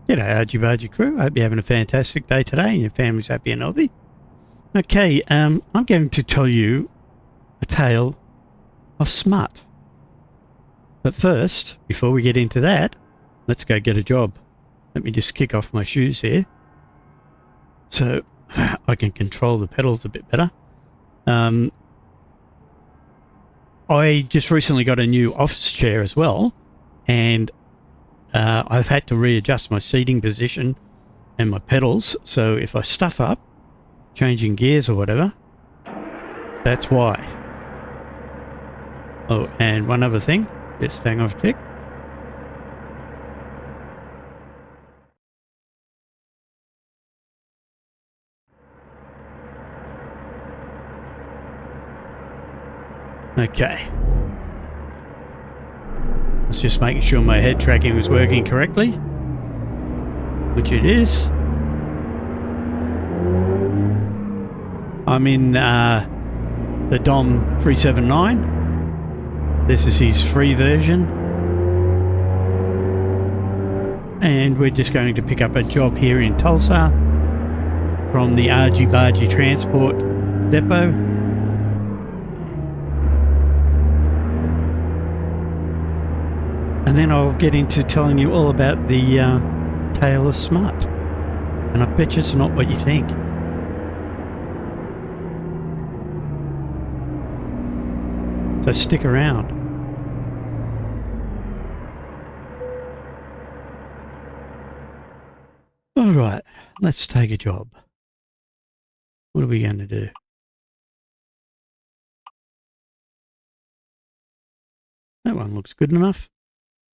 G'day Bargy crew, I hope you're having a fantastic day today and your family's happy and healthy. Okay, I'm going to tell you a tale of Smut. But first, before we get into that, let's go get a job. Let me just kick off my shoes here so I can control the pedals a bit better. I just recently got a new office chair as well, and I've had to readjust my seating position and my pedals, so if I stuff up changing gears or whatever, that's why. Oh, and one other thing, just hang off a tick. Okay. I was just making sure my head tracking was working correctly, which it is. I'm in the DOM 379. This is his free version. And we're just going to pick up a job here in Tulsa from the Bargy Transport Depot. And then I'll get into telling you all about the tale of Smut. And I bet you it's not what you think. So stick around. Alright, let's take a job. What are we going to do? That one looks good enough.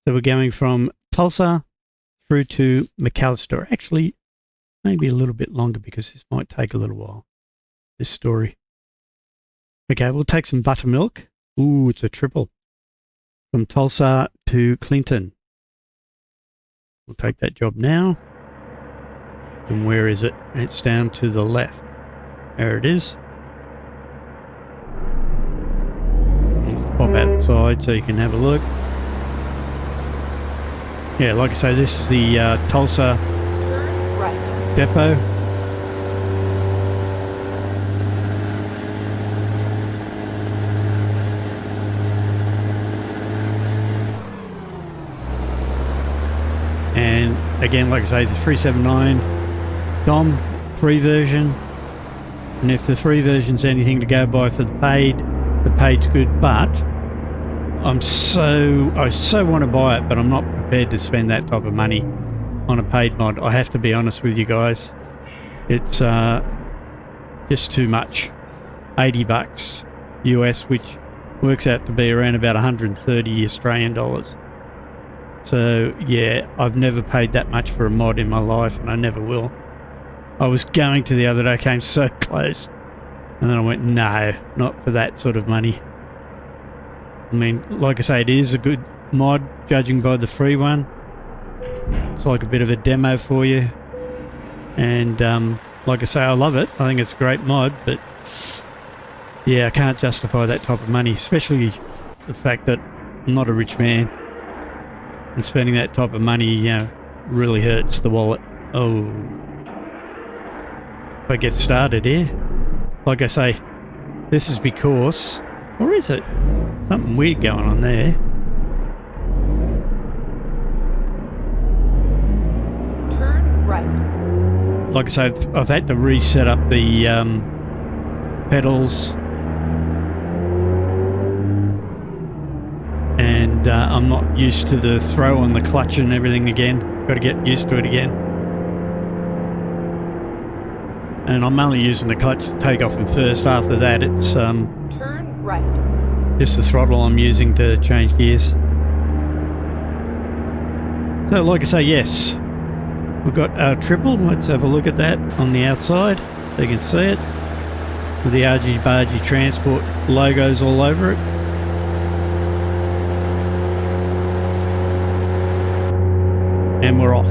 So we're going from Tulsa through to McAllister. Actually, maybe a little bit longer because this might take a little while, this story. Okay, we'll take some buttermilk. Ooh, it's a triple. From Tulsa to Clinton. We'll take that job now. And where is it? It's down to the left. There it is. Let's pop outside so you can have a look. Yeah, like I say, this is the Tulsa depot. And again, like I say, the 379 DOM free version. And if the free version's anything to go by for the paid's good, but I so want to buy it, but I'm not prepared to spend that type of money on a paid mod. I have to be honest with you guys. It's just too much. 80 bucks US, which works out to be around about 130 Australian dollars. So yeah, I've never paid that much for a mod in my life, and I never will. I was going to the other day, came so close, and then I went, no, not for that sort of money. I mean, like I say, it is a good mod, judging by the free one. It's like a bit of a demo for you. And like I say, I love it. I think it's a great mod, but yeah, I can't justify that type of money, especially the fact that I'm not a rich man. And spending that type of money, you know, really hurts the wallet. Oh. If I get started here, like I say, this is because, or is it? Something weird going on there. Turn right. Like I say, I've had to reset up the pedals, and I'm not used to the throw on the clutch and everything again. Got to get used to it again. And I'm only using the clutch to take off in first. After that, it's turn right. Just the throttle I'm using to change gears. So like I say, yes, we've got our triple. Let's have a look at that on the outside so you can see it, with the Bargy Transport logos all over it. And we're off.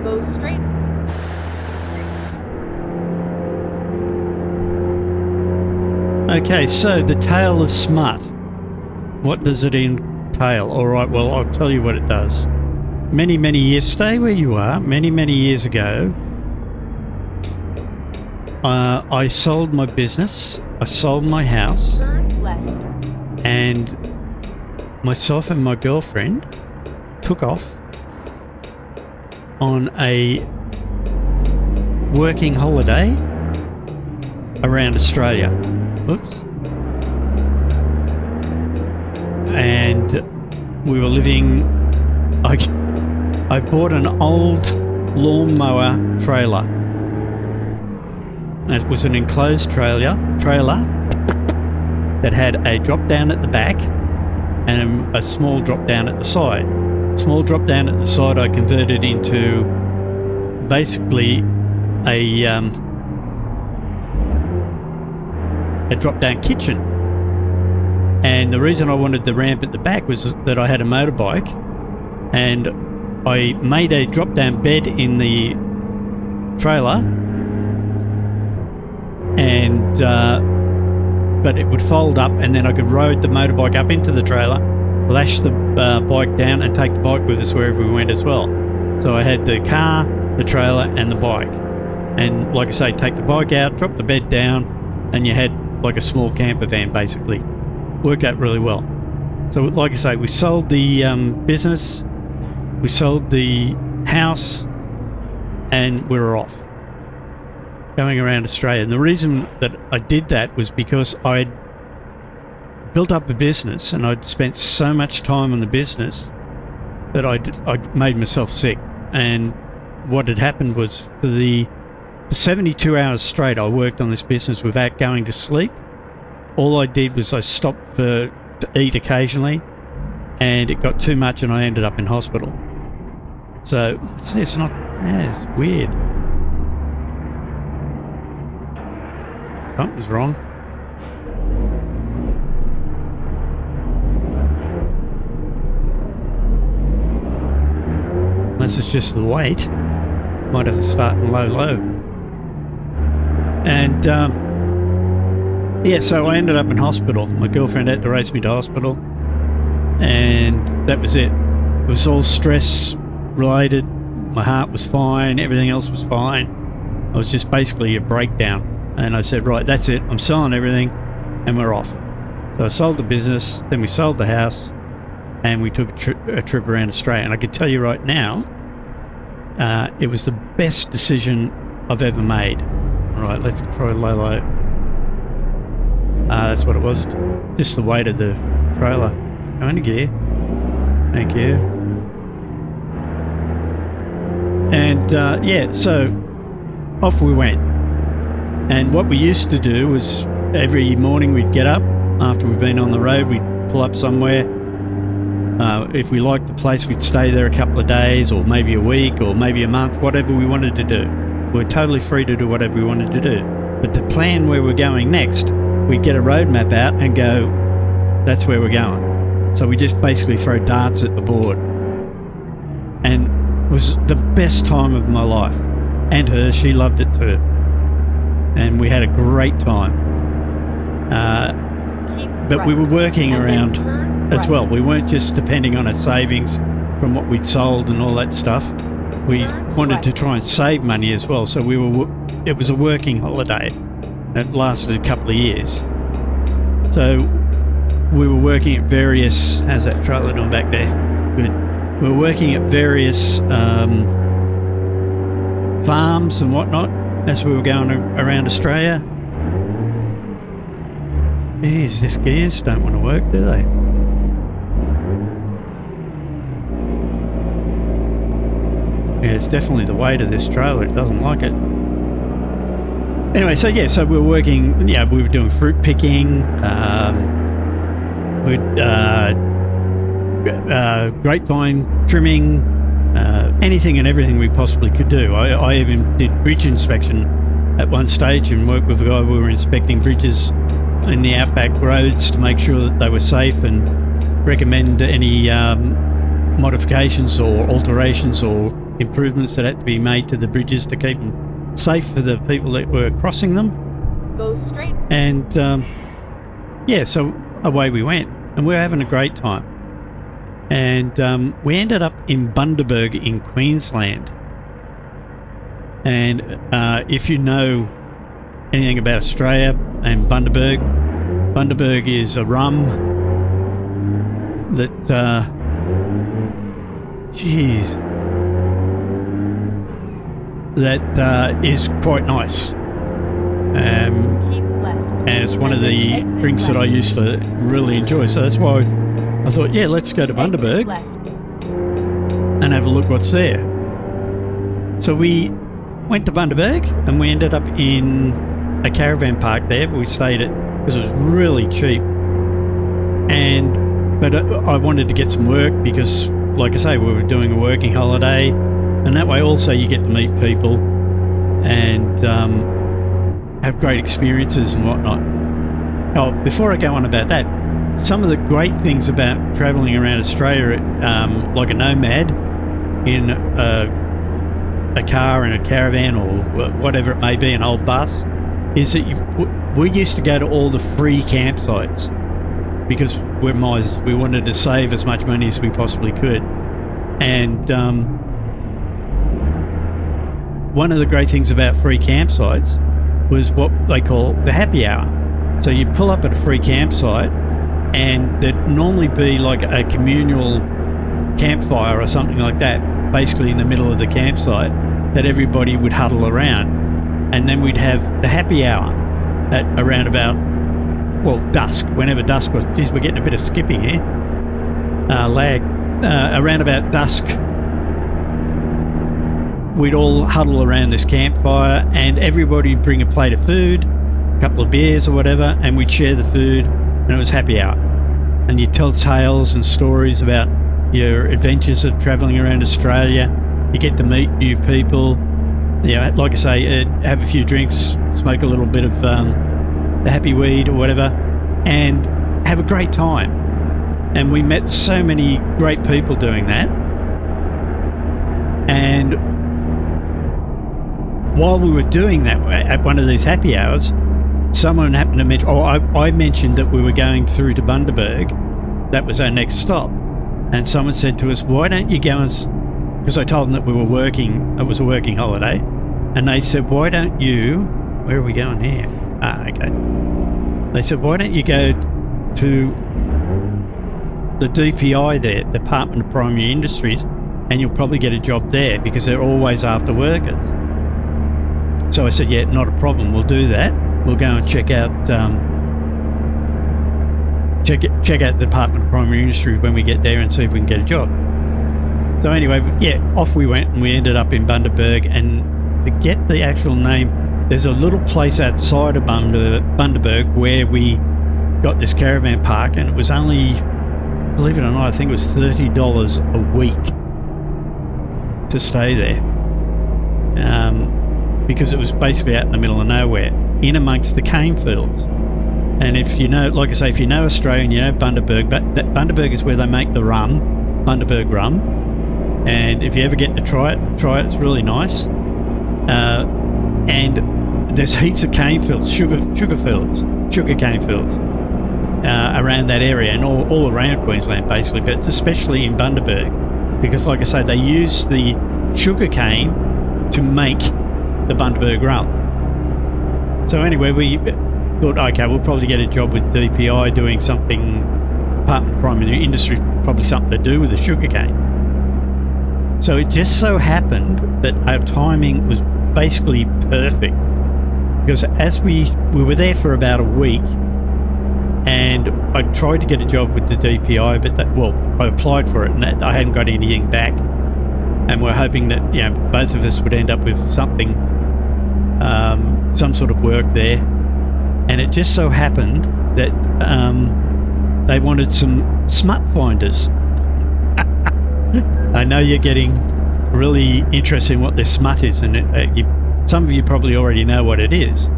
Go straight. Okay, so the tale of Smut. What does it entail? Alright, well, I'll tell you what it does. Many, many years, stay where you are, many, many years ago, I sold my business, I sold my house, Turn left. and myself and my girlfriend took off on a working holiday around Australia. Oops. And we were living, I bought an old lawnmower trailer. It was an enclosed trailer that had a drop down at the back and a small drop down at the side. Small drop down at the side I converted into basically a drop down kitchen. And the reason I wanted the ramp at the back was that I had a motorbike, and I made a drop down bed in the trailer, and but it would fold up, and then I could ride the motorbike up into the trailer, lash the bike down, and take the bike with us wherever we went as well. So I had the car, the trailer, and the bike. And like I say, take the bike out, drop the bed down, and you had like a small camper van basically. Worked out really well. So like I say, we sold the business, we sold the house, and we were off going around Australia. And the reason that I did that was because I'd built up a business and I'd spent so much time on the business that I made myself sick. And what had happened was for 72 hours straight I worked on this business without going to sleep. All I did was I stopped to eat occasionally, and it got too much and I ended up in hospital. So it's not, yeah, it's weird. Something's wrong. Unless it's just the weight. Might have to start in low. And yeah, so I ended up in hospital. My girlfriend had to race me to hospital, and that was it. It was all stress related. My heart was fine, everything else was fine. I was just basically a breakdown. And I said, right, that's it, I'm selling everything, and we're off. So I sold the business, then we sold the house, and we took a trip around Australia. And I can tell you right now, it was the best decision I've ever made. All right, let's try low. That's what it was. Just the weight of the trailer. Go into gear. Thank you. And yeah, so off we went. And what we used to do was every morning we'd get up after we'd been on the road, we'd pull up somewhere. If we liked the place, we'd stay there a couple of days, or maybe a week, or maybe a month, whatever we wanted to do. We were totally free to do whatever we wanted to do. But the plan where we're going next, we'd get a road map out and go, that's where we're going. So we just basically throw darts at the board. And it was the best time of my life. And hers, she loved it too. And we had a great time. But we were working around as well. We weren't just depending on our savings from what we'd sold and all that stuff. We wanted to try and save money as well. So it was a working holiday that lasted a couple of years. So we were working at various, how's that trailer doing back there? Good. We were working at various farms and whatnot as we were going around Australia. Geez, these gears don't want to work, do they? Yeah, it's definitely the weight of this trailer. It doesn't like it. Anyway, so yeah, so we were working, yeah, we were doing fruit picking, grapevine trimming, anything and everything we possibly could do. I even did bridge inspection at one stage and worked with a guy. We were inspecting bridges in the outback roads to make sure that they were safe and recommend any modifications or alterations or improvements that had to be made to the bridges to keep them safe for the people that were crossing them. Go straight. And yeah, so away we went, and we were having a great time. And we ended up in Bundaberg in Queensland. And if you know anything about Australia and Bundaberg is a rum that, that is quite nice. Keep left. And it's one of And the then exit drinks that I right. used to really enjoy. So that's why I thought, yeah, let's go to Exit Bundaberg left. and have a look what's there. So we went to Bundaberg and we ended up in a caravan park there. We stayed at, because it was really cheap. But I wanted to get some work because, like I say, we were doing a working holiday, and that way also you get to meet people and have great experiences and whatnot. Oh, before I go on about that, some of the great things about travelling around Australia, like a nomad in a car and a caravan or whatever it may be, an old bus, is that we used to go to all the free campsites because we're misers. We wanted to save as much money as we possibly could. And one of the great things about free campsites was what they call the happy hour. So you pull up at a free campsite and there'd normally be like a communal campfire or something like that, basically in the middle of the campsite, that everybody would huddle around. And then we'd have the happy hour at around about, well, dusk, whenever dusk was. Geez, we're getting a bit of skipping here. Lag. Around about dusk, we'd all huddle around this campfire and everybody would bring a plate of food, a couple of beers or whatever, and we'd share the food, and it was happy hour. And you'd tell tales and stories about your adventures of travelling around Australia. You get to meet new people. Yeah, like I say, have a few drinks, smoke a little bit of the happy weed or whatever, and have a great time. And we met so many great people doing that. And while we were doing that at one of these happy hours, someone happened to mention, I mentioned that we were going through to Bundaberg. That was our next stop. And someone said to us, why don't you go and, because I told them that we were working, it was a working holiday. And they said, why don't you, where are we going here? Okay. They said, why don't you go to the DPI there, Department of Primary Industries, and you'll probably get a job there because they're always after workers. So I said, yeah, not a problem, we'll do that. We'll go and check out check out the Department of Primary Industry when we get there and see if we can get a job. So anyway, yeah, off we went and we ended up in Bundaberg. And to get the actual name, there's a little place outside of Bundaberg where we got this caravan park, and it was only, believe it or not, I think it was $30 a week to stay there. Because it was basically out in the middle of nowhere, in amongst the cane fields. And if you know, like I say, if you know Australia and you know Bundaberg, but that Bundaberg is where they make the rum, Bundaberg rum. And if you ever get to try it, it's really nice. And there's heaps of cane fields, sugar cane fields around that area and all around Queensland basically, but especially in Bundaberg, because like I say, they use the sugar cane to make the Bundaberg rum. So anyway, we thought, okay, we'll probably get a job with DPI doing something, Department of Primary Industry, probably something to do with the sugar cane. So it just so happened that our timing was basically perfect, because as we were there for about a week, and I tried to get a job with the DPI, but I applied for it and I hadn't got anything back, and we're hoping that both of us would end up with something, some sort of work there. And it just so happened that they wanted some smut finders. I know you're getting really interested in what this smut is, and some of you probably already know what it is.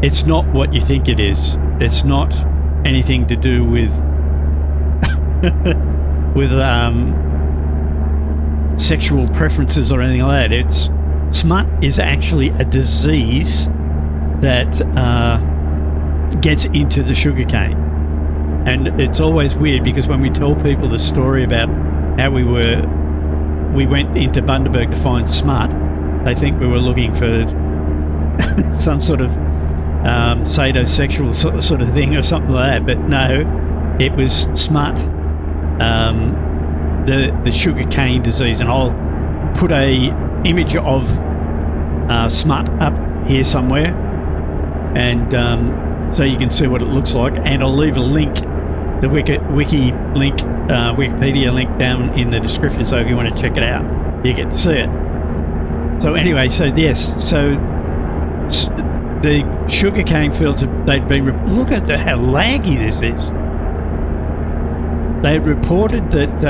It's not what you think it is. It's not anything to do with with sexual preferences or anything like that. Smut is actually a disease that gets into the sugarcane. And it's always weird because when we tell people the story about how we went into Bundaberg to find smut, they think we were looking for some sort of sadomasochistic sort of thing or something like that. But no, it was smut, the sugarcane disease. And I'll put a image of smut up here somewhere, and so you can see what it looks like. And I'll leave a link, the Wikipedia link down in the description, so if you want to check it out, you get to see it. So anyway, so yes, so the sugarcane fields, they'd been, look at how laggy this is. They had reported that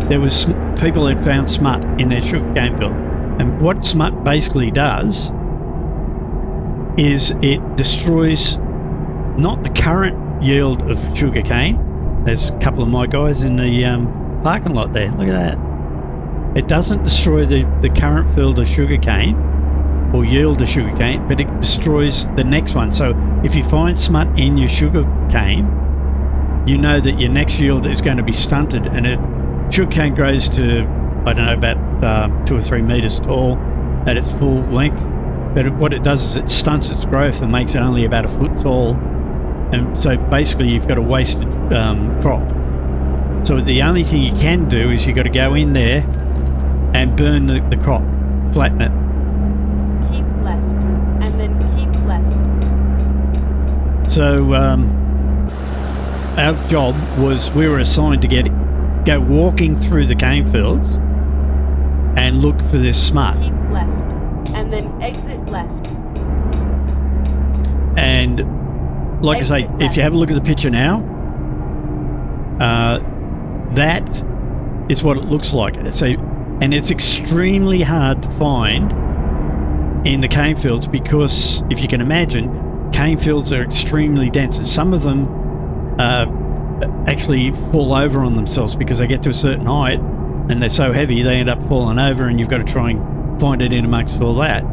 there was people had found smut in their sugarcane field, and what smut basically does is it destroys not the current yield of sugarcane. There's a couple of my guys in the parking lot there. Look at that. It doesn't destroy the current field of sugarcane or yield of sugarcane, but it destroys the next one. So if you find smut in your sugarcane, you know that your next yield is going to be stunted, and sugarcane grows to, I don't know, about 2 or 3 meters tall at its full length. But what it does is it stunts its growth and makes it only about 1 foot tall. And so basically you've got a wasted crop. So the only thing you can do is you've got to go in there and burn the crop, flatten it. Keep left, and then keep left. So our job was, we were assigned to go walking through the cane fields and look for this smut. Keep left, and then exit left. And like I say, if you have a look at the picture now, that is what it looks like. So, and it's extremely hard to find in the cane fields because, if you can imagine, cane fields are extremely dense, and some of them actually fall over on themselves because they get to a certain height and they're so heavy they end up falling over, and you've got to try and find it in amongst all that.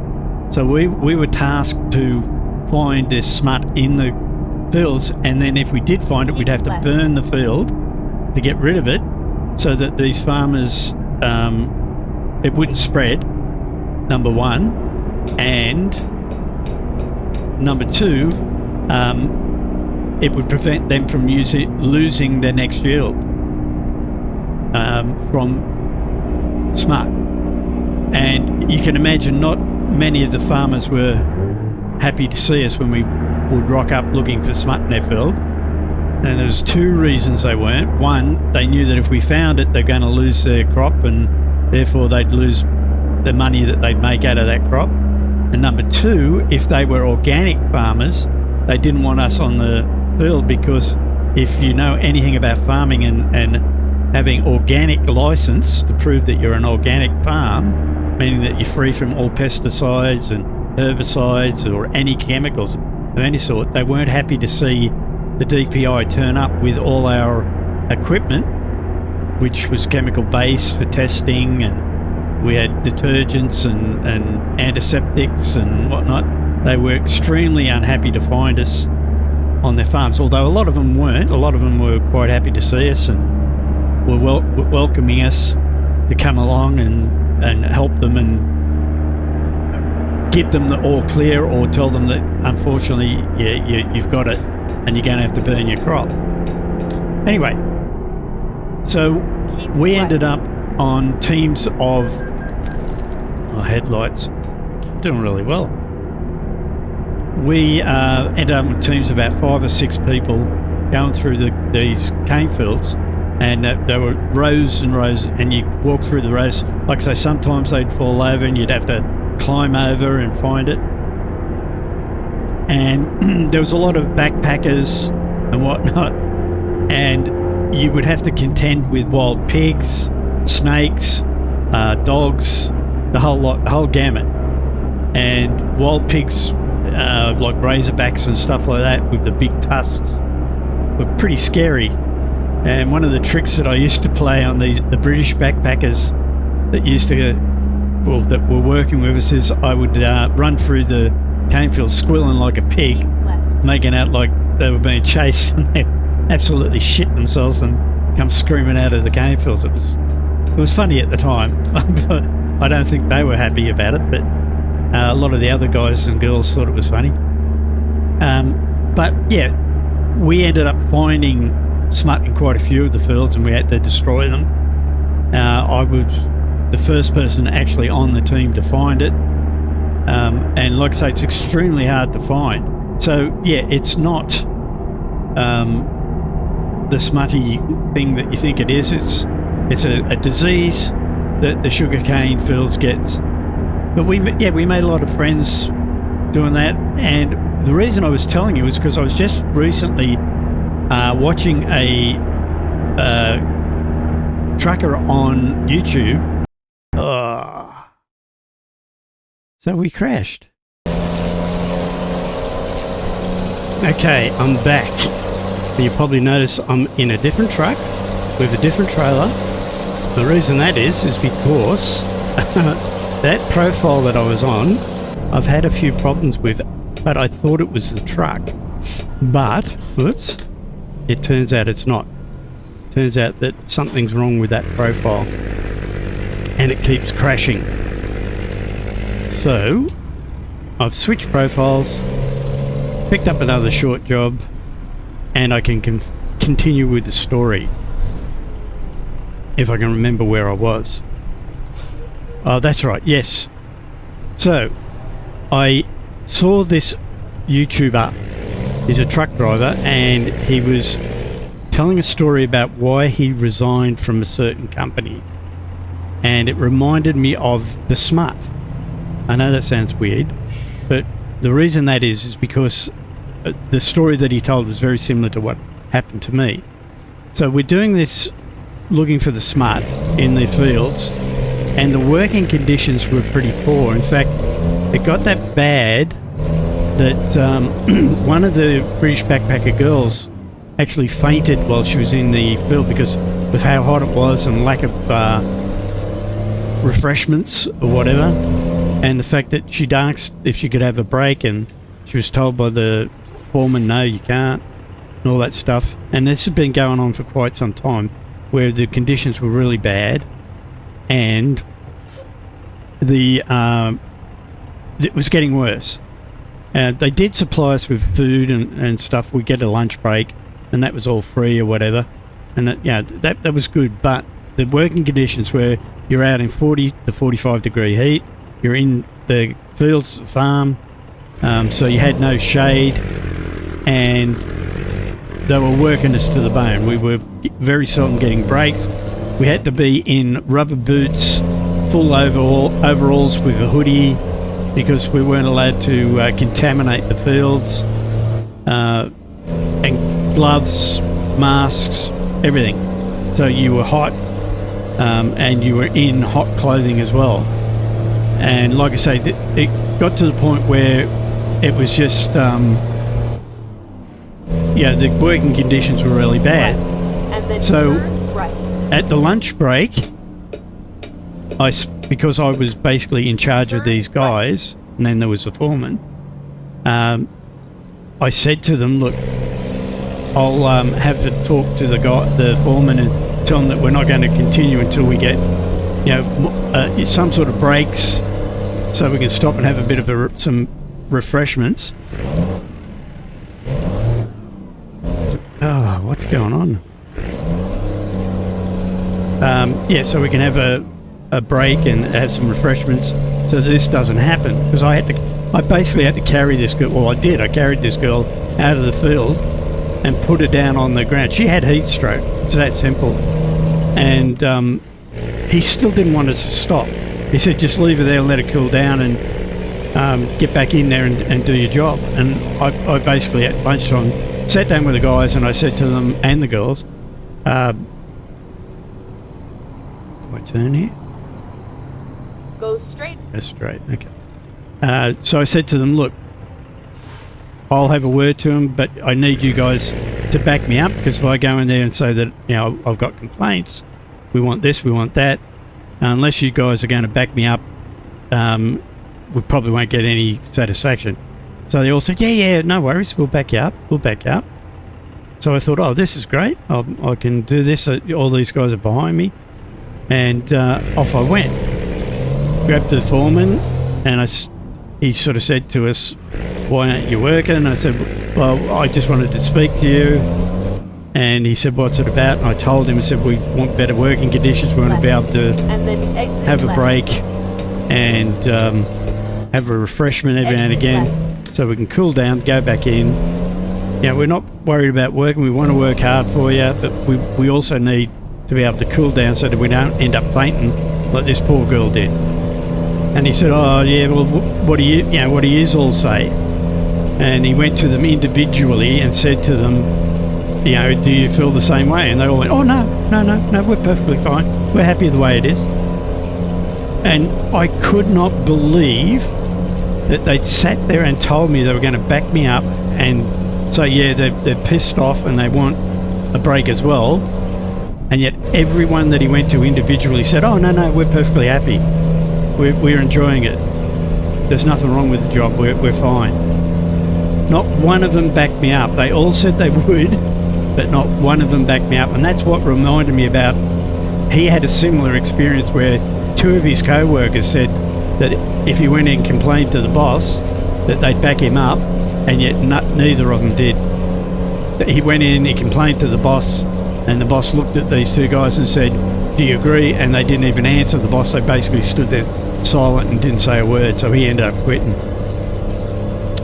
So we were tasked to find this smut in the fields, and then if we did find it, we'd have to burn the field to get rid of it, so that these farmers, it wouldn't spread, number one, and number two, it would prevent them from losing their next yield from smut. And you can imagine not many of the farmers were happy to see us when we would rock up looking for smut in their field. And there's 2 reasons they weren't. One, they knew that if we found it, they're going to lose their crop, and therefore they'd lose the money that they'd make out of that crop. And number 2, if they were organic farmers, they didn't want us on the field, because if you know anything about farming and having organic license to prove that you're an organic farm, meaning that you're free from all pesticides and herbicides or any chemicals of any sort, they weren't happy to see the DPI turn up with all our equipment, which was chemical based for testing, and we had detergents and antiseptics and whatnot. They were extremely unhappy to find us on their farms, although a lot of them weren't. A lot of them were quite happy to see us and were welcoming us to come along and help them and give them the all clear, or tell them that unfortunately you've got it and you're going to have to burn your crop. Anyway, so we ended up on teams of headlights, doing really well. We ended up with teams of about 5 or 6 people going through these cane fields, and there were rows and rows, and you walk through the rows. Like I say, sometimes they'd fall over and you'd have to climb over and find it. And there was a lot of backpackers and whatnot, and you would have to contend with wild pigs, snakes, dogs, the whole lot, the whole gamut. And wild pigs, like razorbacks and stuff like that with the big tusks, were pretty scary. And one of the tricks that I used to play on the British backpackers that that were working with us is I would run through the cane field squealing like a pig, making out like they were being chased, and they absolutely shit themselves and come screaming out of the cane fields. It was funny at the time. But I don't think they were happy about it, but a lot of the other guys and girls thought it was funny. But yeah, we ended up finding smut in quite a few of the fields, and we had to destroy them. I was the first person actually on the team to find it, and like I say, it's extremely hard to find. So yeah, it's not the smutty thing that you think it is. It's a disease that the sugarcane fields gets. But we made a lot of friends doing that, and the reason I was telling you is because I was just recently watching a trucker on YouTube. So we crashed. Okay, I'm back. You probably notice I'm in a different truck with a different trailer. The reason that is because that profile that I was on, I've had a few problems with, but I thought it was the truck. But, whoops, it turns out it's not. Turns out that something's wrong with that profile, and it keeps crashing. So, I've switched profiles, picked up another short job, and I can continue with the story. If I can remember where I was. Oh, that's right, yes. So, I saw this YouTuber. He's a truck driver, and he was telling a story about why he resigned from a certain company. And it reminded me of the smut. I know that sounds weird, but the reason that is because the story that he told was very similar to what happened to me. So we're doing this, looking for the smut in the fields, and the working conditions were pretty poor. In fact, it got that bad that one of the British backpacker girls actually fainted while she was in the field because of how hot it was and lack of refreshments or whatever, and the fact that she'd asked if she could have a break, and she was told by the foreman, no, you can't, and all that stuff. And this has been going on for quite some time, where the conditions were really bad, and it was getting worse. They did supply us with food and stuff. We get a lunch break, and that was all free or whatever, and that was good. But the working conditions where you're out in 40 to 45 degree heat, you're in the fields, farm, so you had no shade, and they were working us to the bone. We were very seldom getting breaks. We had to be in rubber boots, full overalls with a hoodie, because we weren't allowed to contaminate the fields, and gloves, masks, everything. So you were hot, and you were in hot clothing as well. And like I say, it got to the point where it was just, the working conditions were really bad. Right. And then So turn right. at the lunch break, because I was basically in charge of these guys, and then there was the foreman, I said to them, look, I'll have to talk to the foreman, and tell him that we're not going to continue until we get some sort of breaks, so we can stop and have a bit of some refreshments. Oh, what's going on? So we can have a break and have some refreshments, so that this doesn't happen. Because I basically had to carry this girl. Well, I did. I carried this girl out of the field and put her down on the ground. She had heat stroke. It's that simple. And he still didn't want us to stop. He said, just leave her there and let her cool down, and get back in there and do your job. And I basically at lunchtime sat down with the guys, and I said to them and the girls, do I turn here? Go straight. Go straight, okay. So I said to them, look, I'll have a word to them, but I need you guys to back me up, because if I go in there and say that, I've got complaints, we want this, we want that, unless you guys are going to back me up, we probably won't get any satisfaction. So they all said, yeah, no worries, we'll back you up. So I thought, oh, this is great. I can do this. All these guys are behind me. And off I went. Grabbed the foreman, and he sort of said to us, why aren't you working? I said, well, I just wanted to speak to you. And he said, what's it about? And I told him, I said, we want better working conditions. We want to be able to have a break and have a refreshment every now and again so we can cool down, go back in. We're not worried about working. We want to work hard for you, but we also need to be able to cool down so that we don't end up fainting like this poor girl did. And he said, oh yeah, well, what do you all say? And he went to them individually and said to them, do you feel the same way? And they all went, oh no, we're perfectly fine. We're happy the way it is. And I could not believe that they'd sat there and told me they were going to back me up and say, yeah, they're pissed off and they want a break as well. And yet everyone that he went to individually said, oh no, we're perfectly happy. We're enjoying it. There's nothing wrong with the job. We're fine. Not one of them backed me up. They all said they would, but not one of them backed me up. And that's what reminded me about, he had a similar experience where two of his co-workers said that if he went in and complained to the boss, that they'd back him up, and yet neither of them did. He went in, he complained to the boss, and the boss looked at these two guys and said, do you agree? And they didn't even answer the boss. They basically stood there silent and didn't say a word, so he ended up quitting.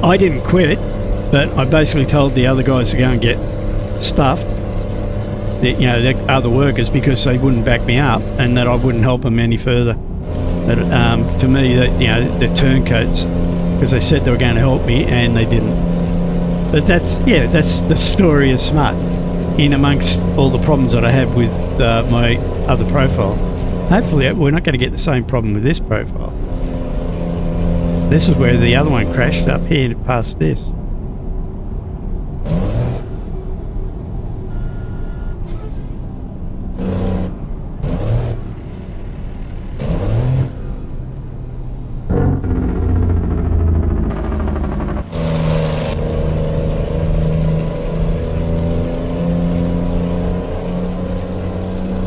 I didn't quit, but I basically told the other guys to go and get stuff, the other workers, because they wouldn't back me up and that I wouldn't help them any further. That to me, that the turncoats, because they said they were going to help me and they didn't. But that's the story of Smut, in amongst all the problems that I have with my other profile. Hopefully we're not going to get the same problem with this profile. This is where the other one crashed, up here past this.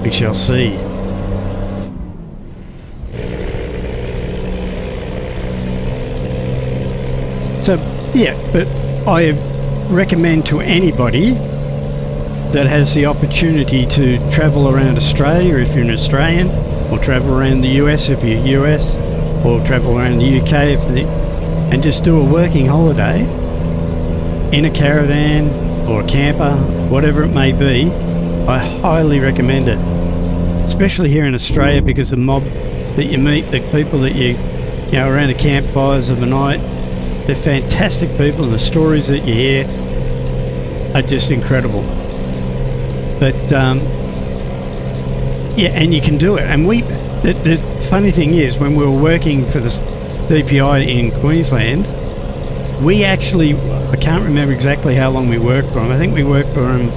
We shall see. So but I recommend to anybody that has the opportunity to travel around Australia if you're an Australian, or travel around the US if you're US, or travel around the UK and just do a working holiday in a caravan or a camper, whatever it may be. I highly recommend it, especially here in Australia, because the mob that you meet, the people that you around the campfires of the night, they're fantastic people, and the stories that you hear are just incredible. But and you can do it. And the funny thing is, when we were working for the DPI in Queensland, we actually, I can't remember exactly how long we worked for them. I think we worked for them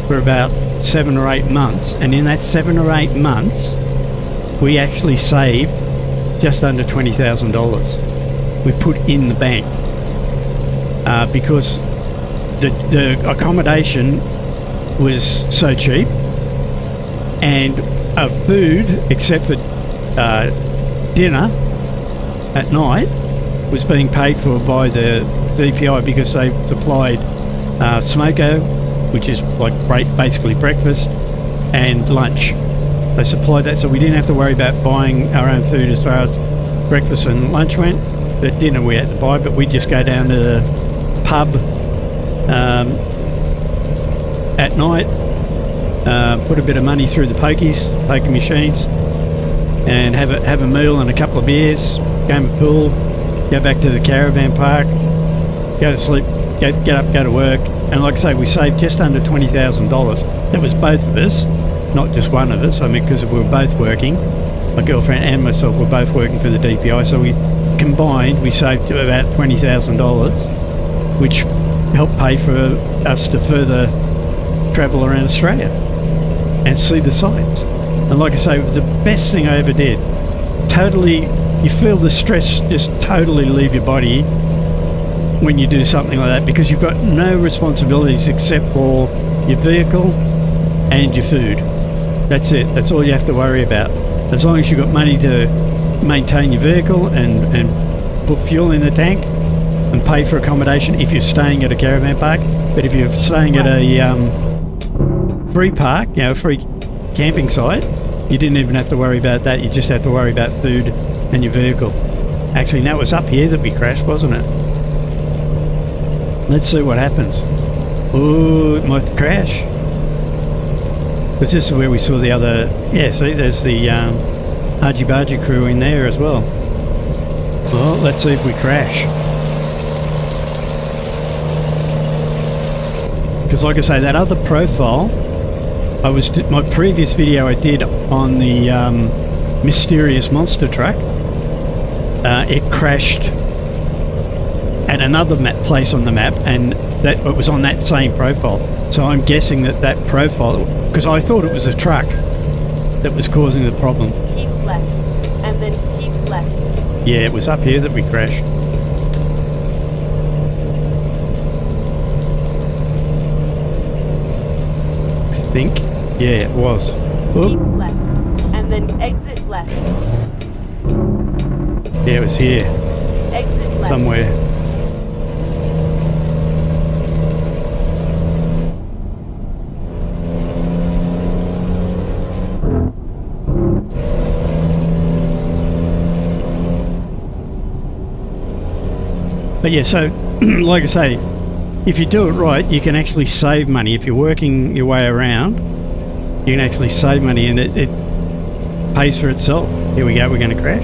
for about 7 or 8 months, and in that 7 or 8 months we actually saved just under $20,000 we put in the bank, because the accommodation was so cheap, and our food, except for dinner at night, was being paid for by the DPI, because they supplied smoko, which is like basically breakfast, and lunch. They supplied that, so we didn't have to worry about buying our own food as far as breakfast and lunch went. But dinner we had to buy, but we'd just go down to the pub at night, put a bit of money through the pokie machines, and have a meal and a couple of beers, game of pool, go back to the caravan park, go to sleep, get up, go to work. And like I say, we saved just under $20,000. That was both of us, not just one of us. I mean, because we were both working. My girlfriend and myself were both working for the DPI, so we combined, we saved about $20,000, which helped pay for us to further travel around Australia and see the sights. And like I say, it was the best thing I ever did. Totally, you feel the stress just totally leave your body, when you do something like that, because you've got no responsibilities except for your vehicle and your food. That's it. That's all you have to worry about. As long as you've got money to maintain your vehicle and put fuel in the tank and pay for accommodation if you're staying at a caravan park. But if you're staying at a free park, you know, a free camping site, you didn't even have to worry about that. You just have to worry about food and your vehicle. Actually, that was up here that we crashed, wasn't it? Let's see what happens. Oh, it might crash. Because this is where we saw the other... Yeah, see, there's the Bargy crew in there as well. Well, let's see if we crash. Because like I say, that other profile, my previous video I did on the mysterious monster truck, it crashed at another place on the map, and that it was on that same profile. So I'm guessing that profile, because I thought it was a truck that was causing the problem. Keep left, and then keep left. Yeah, it was up here that we crashed. I think. Yeah, it was. Keep left, and then exit left. Yeah, it was here. Exit left. Somewhere. But yeah, so like I say, if you do it right, you can actually save money. If you're working your way around, you can actually save money, and it pays for itself. Here we go, we're going to crash.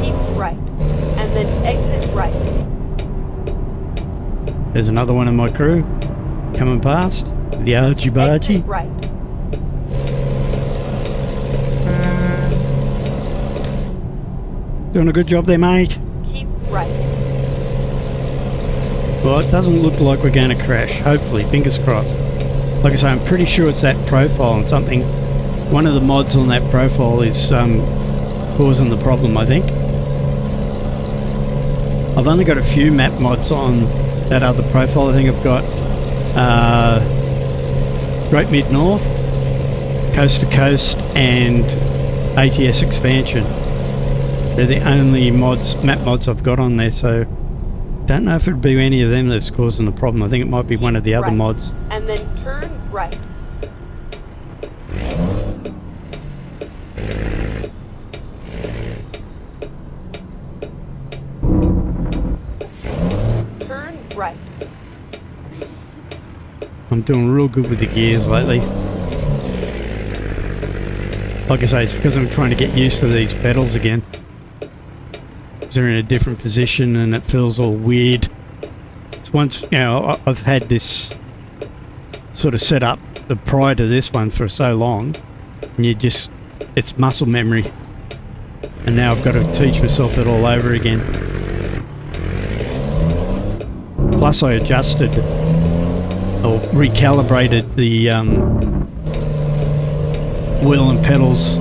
Keep right, and then exit right. There's another one of my crew coming past, the Bargy. Exit right. Doing a good job there, mate. Keep right. Well, it doesn't look like we're going to crash. Hopefully, fingers crossed. Like I say, I'm pretty sure it's that profile and something. One of the mods on that profile is causing the problem, I think. I've only got a few map mods on that other profile. I think I've got Great Mid-North, Coast to Coast, and ATS Expansion. They're the only map mods I've got on there, so don't know if it'd be any of them that's causing the problem. I think it might be one of the other mods. And then turn right. Turn right. I'm doing real good with the gears lately. Like I say, it's because I'm trying to get used to these pedals again. They're in a different position and it feels all weird. It's once, you know, I've had this sort of set up prior to this one for so long, and it's muscle memory, and now I've got to teach myself it all over again. Plus I adjusted or recalibrated the wheel and pedals.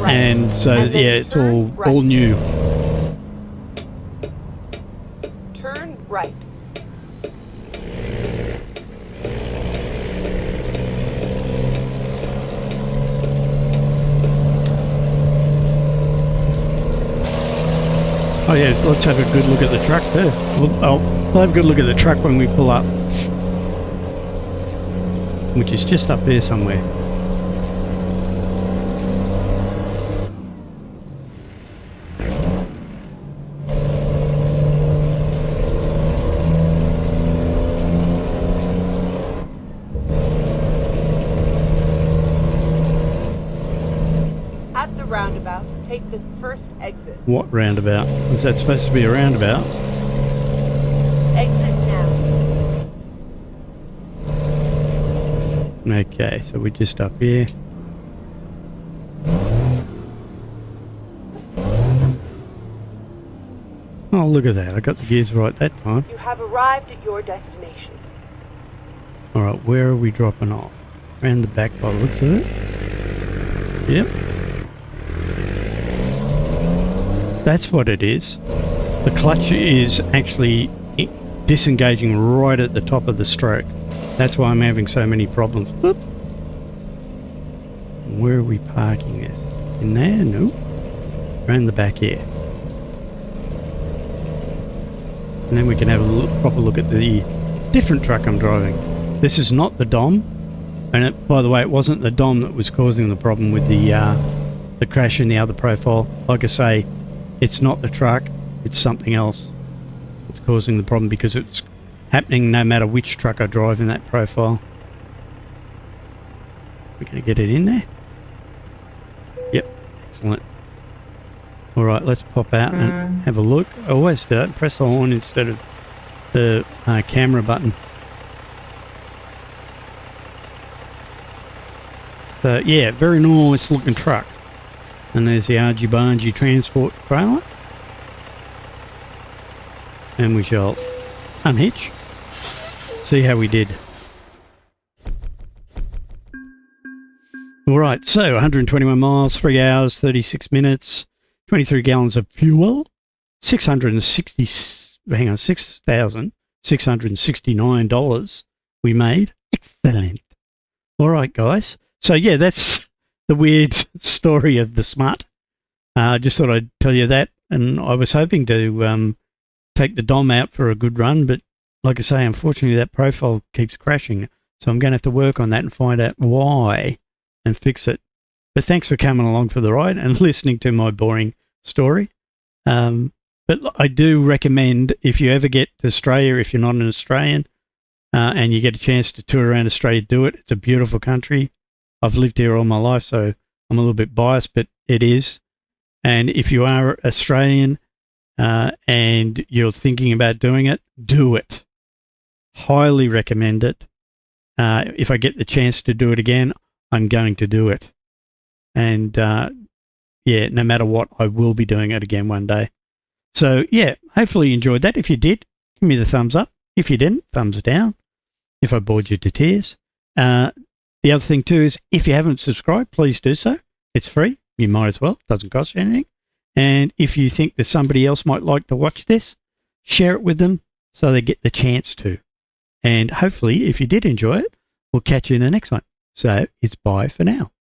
And so yeah, it's all new. Turn right. Oh yeah, let's have a good look at the truck too. We'll have a good look at the truck when we pull up, which is just up there somewhere. At the roundabout, take the first exit. What roundabout? Was that supposed to be a roundabout? Exit now. Okay, so we're just up here. Oh, look at that. I got the gears right that time. You have arrived at your destination. Alright, where are we dropping off? Around the back by the looks of it. Yep. That's what it is. The clutch is actually disengaging right at the top of the stroke. That's why I'm having so many problems. Boop. Where are we parking this? In there? No. Around the back here. And then we can have a proper look at the different truck I'm driving. This is not the Dom. And by the way, it wasn't the Dom that was causing the problem with the crash in the other profile. Like I say, it's not the truck, it's something else that's causing the problem, because it's happening no matter which truck I drive in that profile. We're going to get it in there. Yep, excellent. Alright, let's pop out and have a look. I always do it, press the horn instead of the camera button. So yeah, very nice looking truck. And there's the Bargy transport trailer. And we shall unhitch, see how we did. Alright, so 121 miles, 3 hours, 36 minutes, 23 gallons of fuel, $6,669 we made. Excellent. Alright guys, so yeah, that's the weird story of the Smut. Just thought I'd tell you that, and I was hoping to take the Dom out for a good run, but like I say, unfortunately that profile keeps crashing, so I'm going to have to work on that and find out why and fix it. But thanks for coming along for the ride and listening to my boring story. But I do recommend, if you ever get to Australia, if you're not an Australian, and you get a chance to tour around Australia, do it. It's a beautiful country. I've lived here all my life, so I'm a little bit biased, but it is. And if you are Australian and you're thinking about doing it, do it. Highly recommend it. If I get the chance to do it again, I'm going to do it. And yeah, no matter what, I will be doing it again one day. So yeah, hopefully you enjoyed that. If you did, give me the thumbs up. If you didn't, thumbs down. If I bored you to tears. The other thing too is, if you haven't subscribed, please do so. It's free. You might as well. It doesn't cost you anything. And if you think that somebody else might like to watch this, share it with them so they get the chance to. And hopefully, if you did enjoy it, we'll catch you in the next one. So it's bye for now.